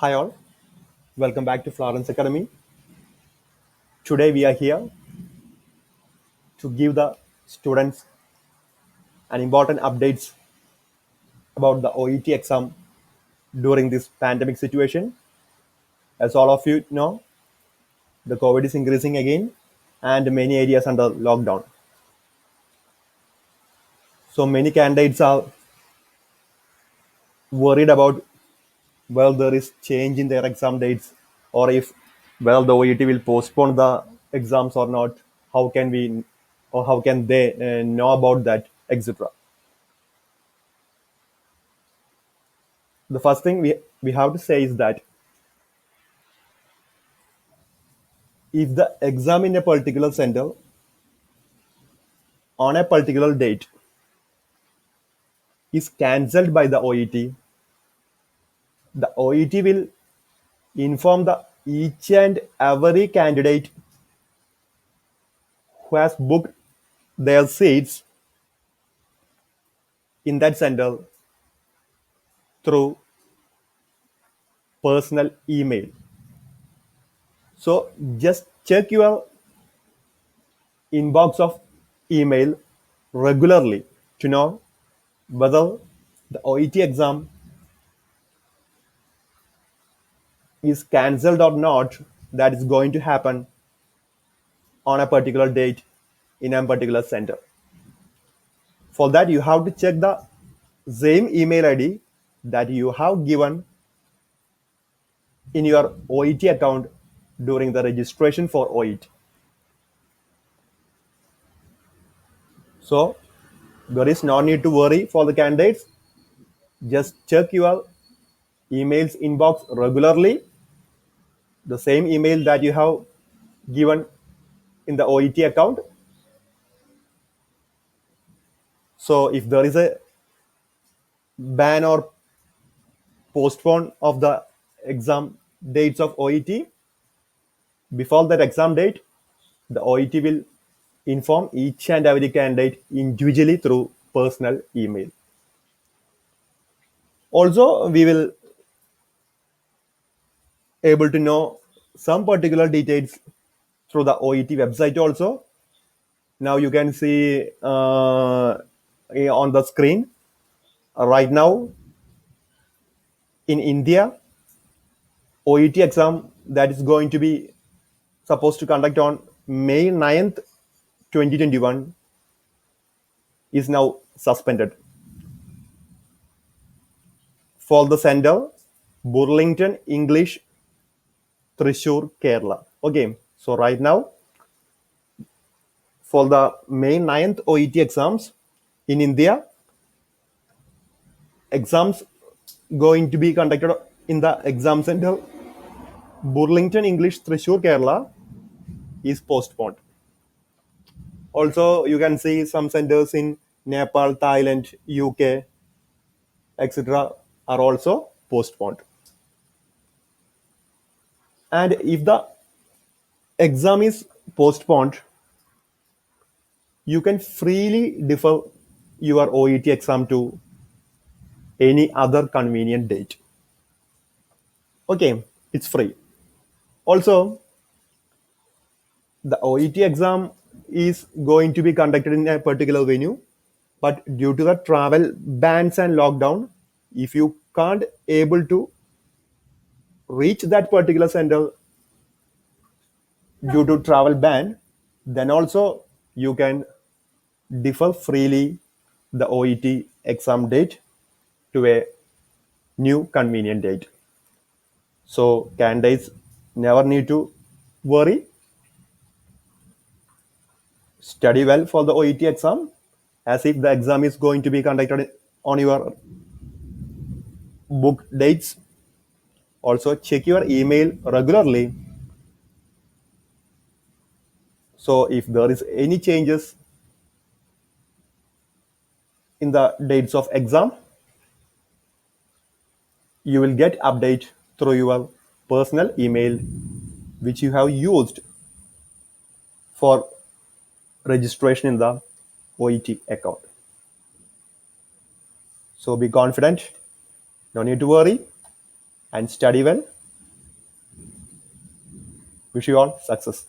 Hi all, welcome back to Florence Academy. Today we are here to give the students an important updates about the OET exam during this pandemic situation. As all of you know, the COVID is increasing again and many areas under lockdown. So many candidates are worried about whether there is change in their exam dates or if whether the OET will postpone the exams or not. How can we or how can they know about that, etc. The first thing we have to say is that if the exam in a particular center on a particular date is cancelled by the OET, the OET will inform the each and every candidate who has booked their seats in that center through personal email. So just check your inbox of email regularly to know whether the OET exam is cancelled or not, that is going to happen on a particular date in a particular center. For that, you have to check the same email ID that you have given in your OET account during the registration for OET. So there is no need to worry for the candidates. Just check your emails inbox regularly, the same email that you have given in the OET account. So if there is a ban or postpone of the exam dates of OET, before that exam date, the OET will inform each and every candidate individually through personal email. Also, we will able to know some particular details through the OET website also. Now you can see on the screen right now in India, OET exam that is going to be supposed to conduct on May 9th, 2021 is now suspended. For the center, Burlington English, Thrissur, Kerala. Okay, so right now for the May 9th OET exams in India, exams going to be conducted in the exam center Burlington English, Thrissur, Kerala is postponed. Also, you can see some centers in Nepal, Thailand, UK, etc. are also postponed. And if the exam is postponed, you can freely defer your OET exam to any other convenient date. Okay, it's free. Also, the OET exam is going to be conducted in a particular venue, but due to the travel bans and lockdown, if you can't able to reach that particular center due to travel ban, then also you can defer freely the OET exam date to a new convenient date. So candidates never need to worry. Study well for the OET exam as if the exam is going to be conducted on your book dates. Also check your email regularly. So if there is any changes in the dates of exam, you will get update through your personal email which you have used for registration in the OET account. So be confident, no need to worry. and study well. Wish you all success.